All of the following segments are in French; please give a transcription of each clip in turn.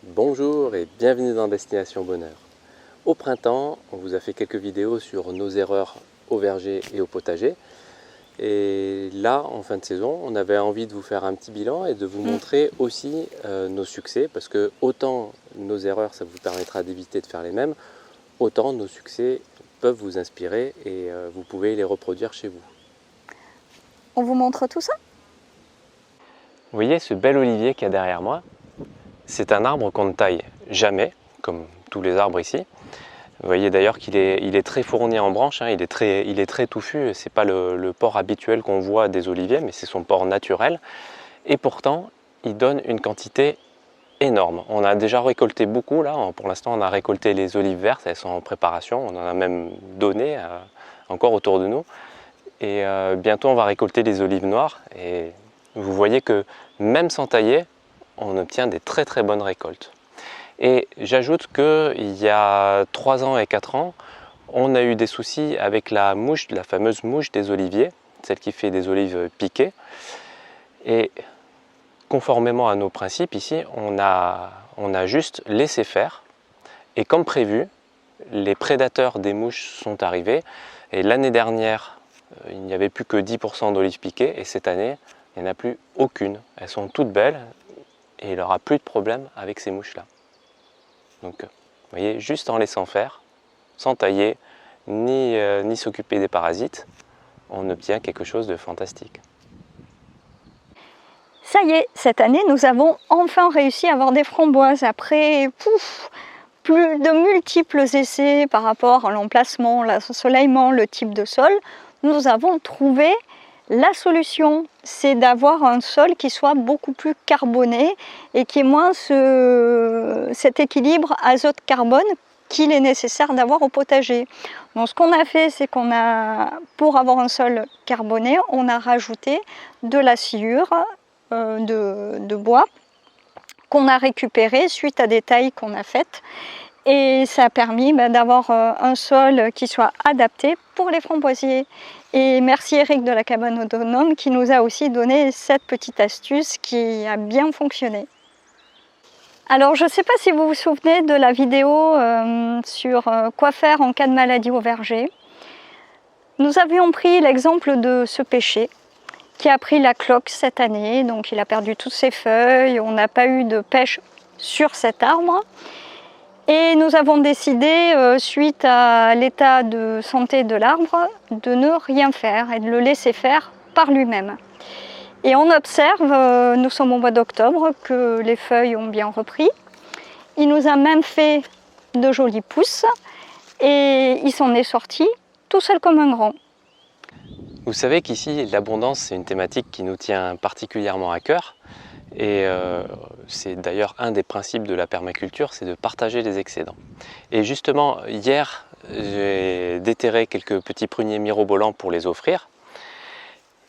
Bonjour et bienvenue dans Destination Bonheur. Au printemps, on vous a fait quelques vidéos sur nos erreurs au verger et au potager. Et là, en fin de saison, on avait envie de vous faire un petit bilan et de vous montrer aussi nos succès, parce que autant nos erreurs, ça vous permettra d'éviter de faire les mêmes, autant nos succès peuvent vous inspirer et vous pouvez les reproduire chez vous. On vous montre tout ça? Vous voyez ce bel olivier qu'il y a derrière moi? C'est un arbre qu'on ne taille jamais, comme tous les arbres ici. Vous voyez d'ailleurs qu'il est très fourni en branches, hein, il est très touffu. Ce n'est pas le port habituel qu'on voit des oliviers, mais c'est son port naturel. Et pourtant, il donne une quantité énorme. On a déjà récolté beaucoup, là. Pour l'instant, on a récolté les olives vertes, elles sont en préparation. On en a même donné encore autour de nous. Et bientôt, on va récolter les olives noires. Et vous voyez que même sans tailler, on obtient des très très bonnes récoltes. Et j'ajoute qu'il y a 3 ans et 4 ans, on a eu des soucis avec la mouche, la fameuse mouche des oliviers, celle qui fait des olives piquées. Et conformément à nos principes ici, on a juste laissé faire. Et comme prévu, les prédateurs des mouches sont arrivés. Et l'année dernière, il n'y avait plus que 10% d'olives piquées. Et cette année, il n'y en a plus aucune. Elles sont toutes belles. Et il n'aura plus de problème avec ces mouches-là. Donc, vous voyez, juste en laissant faire, sans tailler, ni s'occuper des parasites, on obtient quelque chose de fantastique. Ça y est, cette année, nous avons enfin réussi à avoir des framboises après plus de multiples essais par rapport à l'emplacement, l'ensoleillement, le type de sol. Nous avons trouvé la solution, c'est d'avoir un sol qui soit beaucoup plus carboné et qui ait moins cet équilibre azote-carbone qu'il est nécessaire d'avoir au potager. Donc ce qu'on a fait, c'est pour avoir un sol carboné, on a rajouté de la sciure de bois qu'on a récupéré suite à des tailles qu'on a faites. Et ça a permis d'avoir un sol qui soit adapté pour les framboisiers. Et merci Eric de la cabane autonome qui nous a aussi donné cette petite astuce qui a bien fonctionné. Alors je ne sais pas si vous vous souvenez de la vidéo sur quoi faire en cas de maladie au verger. Nous avions pris l'exemple de ce pêcher qui a pris la cloque cette année, donc il a perdu toutes ses feuilles, on n'a pas eu de pêche sur cet arbre. Et nous avons décidé, suite à l'état de santé de l'arbre, de ne rien faire et de le laisser faire par lui-même. Et on observe, nous sommes au mois d'octobre, que les feuilles ont bien repris. Il nous a même fait de jolis pousses et il s'en est sorti tout seul comme un grand. Vous savez qu'ici, l'abondance, c'est une thématique qui nous tient particulièrement à cœur. Et c'est d'ailleurs un des principes de la permaculture, c'est de partager les excédents. Et justement, hier, j'ai déterré quelques petits pruniers mirobolants pour les offrir.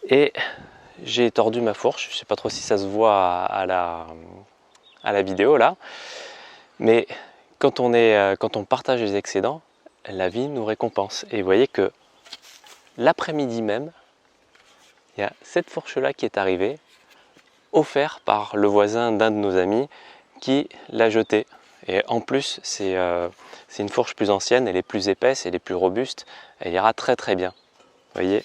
Et j'ai tordu ma fourche, je ne sais pas trop si ça se voit à la vidéo là. Mais quand on partage les excédents, la vie nous récompense. Et vous voyez que l'après-midi même, il y a cette fourche-là qui est arrivée, offert par le voisin d'un de nos amis qui l'a jeté. Et en plus, c'est une fourche plus ancienne, elle est plus épaisse, elle est plus robuste, elle ira très très bien. Vous voyez,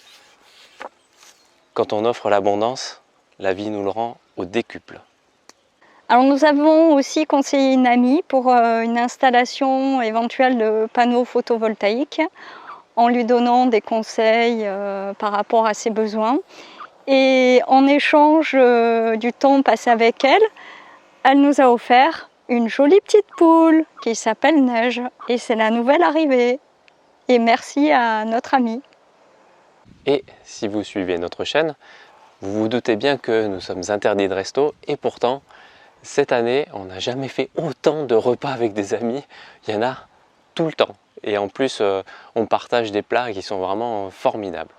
quand on offre l'abondance, la vie nous le rend au décuple. Alors nous avons aussi conseillé une amie pour une installation éventuelle de panneaux photovoltaïques en lui donnant des conseils par rapport à ses besoins. Et en échange du temps passé avec elle, elle nous a offert une jolie petite poule qui s'appelle Neige. Et c'est la nouvelle arrivée. Et merci à notre amie. Et si vous suivez notre chaîne, vous vous doutez bien que nous sommes interdits de resto. Et pourtant, cette année, on n'a jamais fait autant de repas avec des amis. Il y en a tout le temps. Et en plus, on partage des plats qui sont vraiment formidables.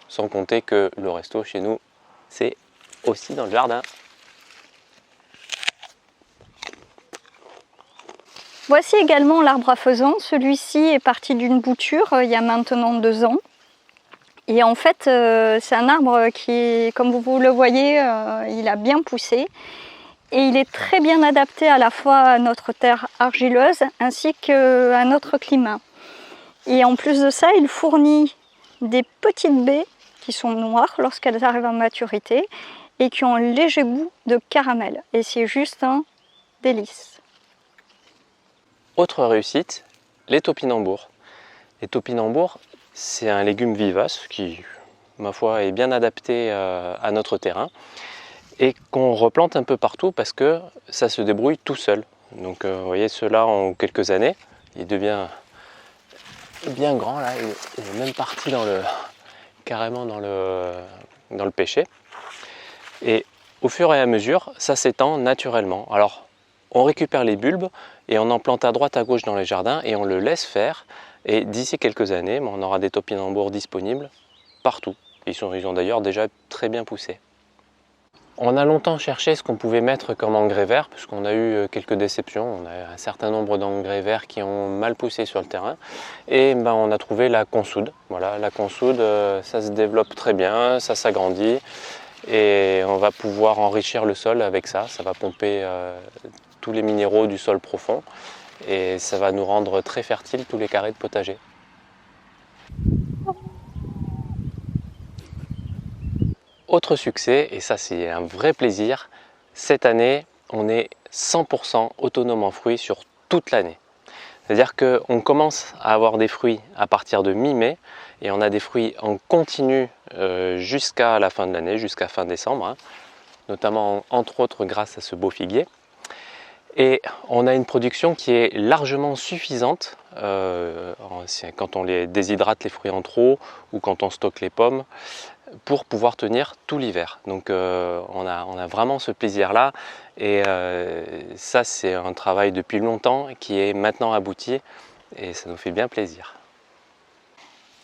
Sans compter que le resto chez nous, c'est aussi dans le jardin. Voici également l'arbre à faisan. Celui-ci est parti d'une bouture il y a maintenant 2 ans. Et en fait, c'est un arbre qui, comme vous le voyez, il a bien poussé. et il est très bien adapté à la fois à notre terre argileuse ainsi qu'à notre climat. Et en plus de ça, il fournit des petites baies qui sont noires lorsqu'elles arrivent à maturité et qui ont un léger goût de caramel. Et c'est juste un délice. Autre réussite, les topinambours. Les topinambours, c'est un légume vivace qui, ma foi, est bien adapté à notre terrain et qu'on replante un peu partout parce que ça se débrouille tout seul. Donc vous voyez, ceux-là en quelques années, il devient bien grand là, il est même parti carrément dans le pêcher. Et au fur et à mesure, ça s'étend naturellement. Alors, on récupère les bulbes et on en plante à droite à gauche dans les jardins et on le laisse faire. Et d'ici quelques années, on aura des topinambours disponibles partout. Ils ont d'ailleurs déjà très bien poussé. On a longtemps cherché ce qu'on pouvait mettre comme engrais vert, puisqu'on a eu quelques déceptions. On a un certain nombre d'engrais verts qui ont mal poussé sur le terrain. Et on a trouvé la consoude. Voilà, la consoude, ça se développe très bien, ça s'agrandit. Et on va pouvoir enrichir le sol avec ça. Ça va pomper tous les minéraux du sol profond. Et ça va nous rendre très fertiles tous les carrés de potager. Autre succès, et ça c'est un vrai plaisir, cette année on est 100% autonome en fruits sur toute l'année. C'est-à-dire qu'on commence à avoir des fruits à partir de mi-mai et on a des fruits en continu jusqu'à la fin de l'année, jusqu'à fin décembre, notamment entre autres grâce à ce beau figuier. Et on a une production qui est largement suffisante quand on les déshydrate les fruits en trop ou quand on stocke les pommes, pour pouvoir tenir tout l'hiver. Donc on a vraiment ce plaisir-là et ça c'est un travail depuis longtemps qui est maintenant abouti et ça nous fait bien plaisir.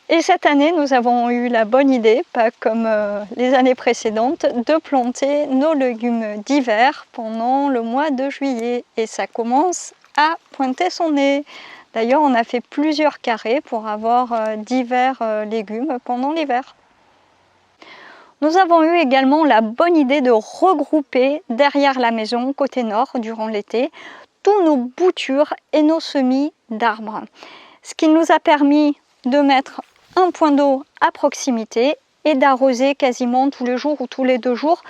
Et cette année, nous avons eu la bonne idée, pas comme les années précédentes, de planter nos légumes d'hiver pendant le mois de juillet. Et ça commence à pointer son nez. D'ailleurs, on a fait plusieurs carrés pour avoir divers légumes pendant l'hiver. Nous avons eu également la bonne idée de regrouper derrière la maison, côté nord, durant l'été, tous nos boutures et nos semis d'arbres. Ce qui nous a permis de mettre un point d'eau à proximité et d'arroser quasiment tous les jours ou tous les 2 jours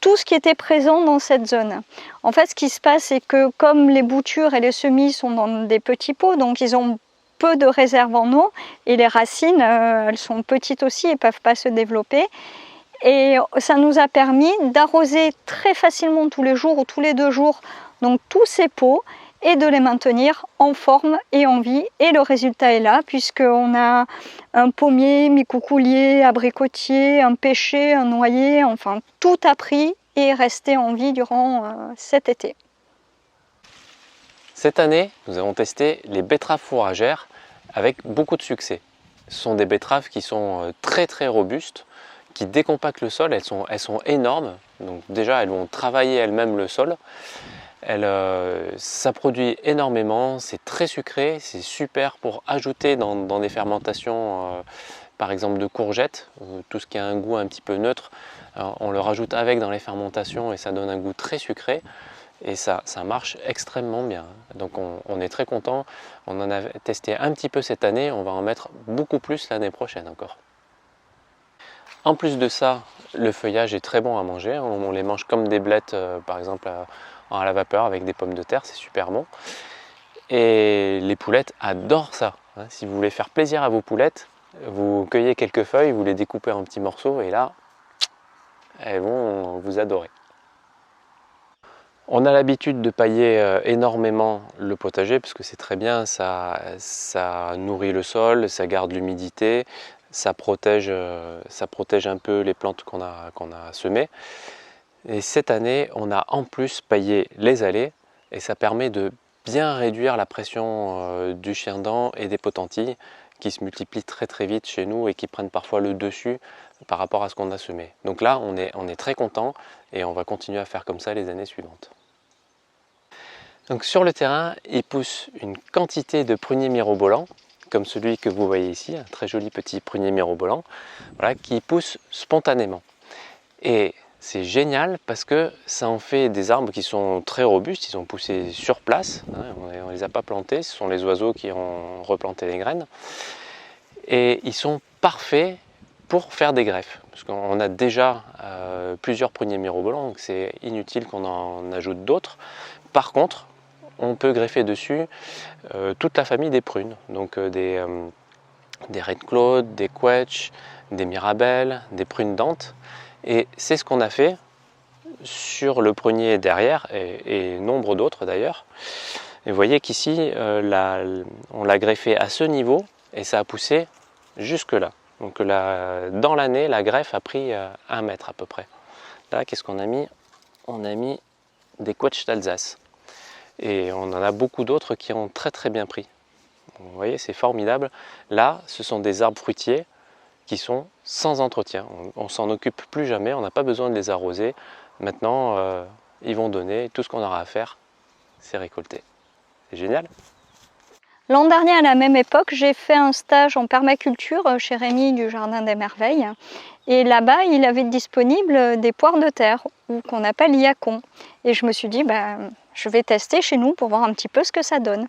tout ce qui était présent dans cette zone. En fait, ce qui se passe, c'est que comme les boutures et les semis sont dans des petits pots, donc ils ont peu de réserve en eau et les racines, elles sont petites aussi et ne peuvent pas se développer. Et ça nous a permis d'arroser très facilement tous les jours ou tous les 2 jours donc tous ces pots et de les maintenir en forme et en vie. Et le résultat est là puisqu'on a un pommier, micoucoulier, abricotier, un pêcher, un noyer, enfin tout a pris et est resté en vie durant cet été. Cette année, nous avons testé les betteraves fourragères avec beaucoup de succès. Ce sont des betteraves qui sont très robustes, qui décompactent le sol, elles sont énormes, donc déjà elles vont travailler elles-mêmes le sol. Ça produit énormément, c'est très sucré, c'est super pour ajouter dans des fermentations, par exemple de courgettes, tout ce qui a un goût un petit peu neutre, on le rajoute avec dans les fermentations et ça donne un goût très sucré. Et ça marche extrêmement bien. Donc on est très content, on en a testé un petit peu cette année, on va en mettre beaucoup plus l'année prochaine encore. En plus de ça, le feuillage est très bon à manger. On les mange comme des blettes, par exemple à la vapeur avec des pommes de terre, c'est super bon. Et les poulettes adorent ça. Si vous voulez faire plaisir à vos poulettes, vous cueillez quelques feuilles, vous les découpez en petits morceaux et là, elles vont vous adorer. On a l'habitude de pailler énormément le potager parce que c'est très bien, ça nourrit le sol, ça garde l'humidité, ça protège un peu les plantes qu'on a semées. Et cette année, on a en plus paillé les allées et ça permet de bien réduire la pression du chien-dent et des potentilles qui se multiplient très vite chez nous et qui prennent parfois le dessus par rapport à ce qu'on a semé. Donc là, on est très content et on va continuer à faire comme ça les années suivantes. Donc sur le terrain, il pousse une quantité de pruniers mirobolants, comme celui que vous voyez ici, un très joli petit prunier mirobolant, voilà, qui pousse spontanément. Et c'est génial parce que ça en fait des arbres qui sont très robustes, ils sont poussés sur place, hein, on ne les a pas plantés, ce sont les oiseaux qui ont replanté les graines. Et ils sont parfaits pour faire des greffes, parce qu'on a déjà plusieurs pruniers mirobolants, donc c'est inutile qu'on en ajoute d'autres. Par contre, on peut greffer dessus toute la famille des prunes, donc des Red Cloud, des Quetch, des Mirabelle, des prunes dentes. Et c'est ce qu'on a fait sur le prunier derrière, et nombre d'autres d'ailleurs. Et vous voyez qu'ici, on l'a greffé à ce niveau, et ça a poussé jusque là. Donc là, dans l'année, la greffe a pris 1 mètre à peu près. Là, qu'est-ce qu'on a mis? On a mis des Quetch d'Alsace. Et on en a beaucoup d'autres qui ont très bien pris. Vous voyez, c'est formidable. Là, ce sont des arbres fruitiers qui sont sans entretien. On s'en occupe plus jamais, on n'a pas besoin de les arroser. Maintenant, ils vont donner, tout ce qu'on aura à faire, c'est récolter. C'est génial. L'an dernier, à la même époque, j'ai fait un stage en permaculture chez Rémi du Jardin des Merveilles. Et là-bas, il avait disponible des poires de terre, ou qu'on appelle yacon. Et je me suis dit, je vais tester chez nous pour voir un petit peu ce que ça donne.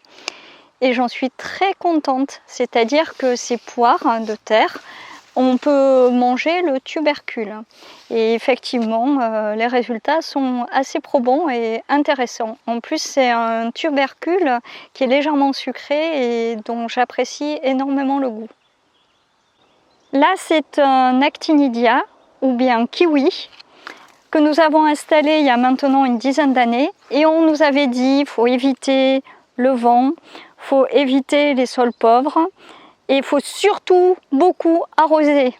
Et j'en suis très contente. C'est-à-dire que ces poires de terre, on peut manger le tubercule. Et effectivement, les résultats sont assez probants et intéressants. En plus, c'est un tubercule qui est légèrement sucré et dont j'apprécie énormément le goût. Là, c'est un actinidia, ou bien kiwi, que nous avons installé il y a maintenant une dizaine d'années. Et on nous avait dit qu'il faut éviter le vent, il faut éviter les sols pauvres. Et il faut surtout beaucoup arroser.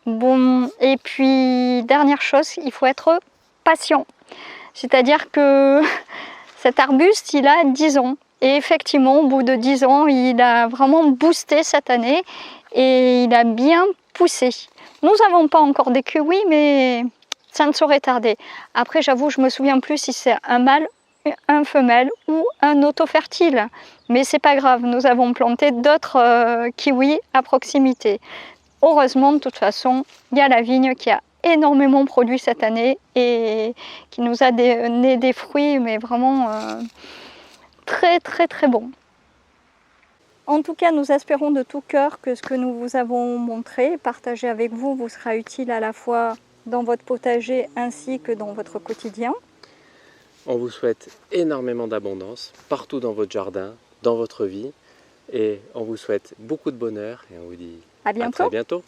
Bon, et puis, dernière chose, il faut être patient. C'est-à-dire que cet arbuste, il a 10 ans. Et effectivement, au bout de 10 ans, il a vraiment boosté cette année. Et il a bien poussé. Nous n'avons pas encore des kiwis, mais ça ne saurait tarder. Après, j'avoue, je ne me souviens plus si c'est un mâle, un femelle ou un auto-fertile. Mais c'est pas grave, nous avons planté d'autres kiwis à proximité. Heureusement, de toute façon, il y a la vigne qui a énormément produit cette année et qui nous a donné des fruits, mais vraiment très bons. En tout cas, nous espérons de tout cœur que ce que nous vous avons montré et partagé avec vous vous sera utile à la fois dans votre potager ainsi que dans votre quotidien. On vous souhaite énormément d'abondance partout dans votre jardin, dans votre vie, et on vous souhaite beaucoup de bonheur et on vous dit à bientôt. À très bientôt.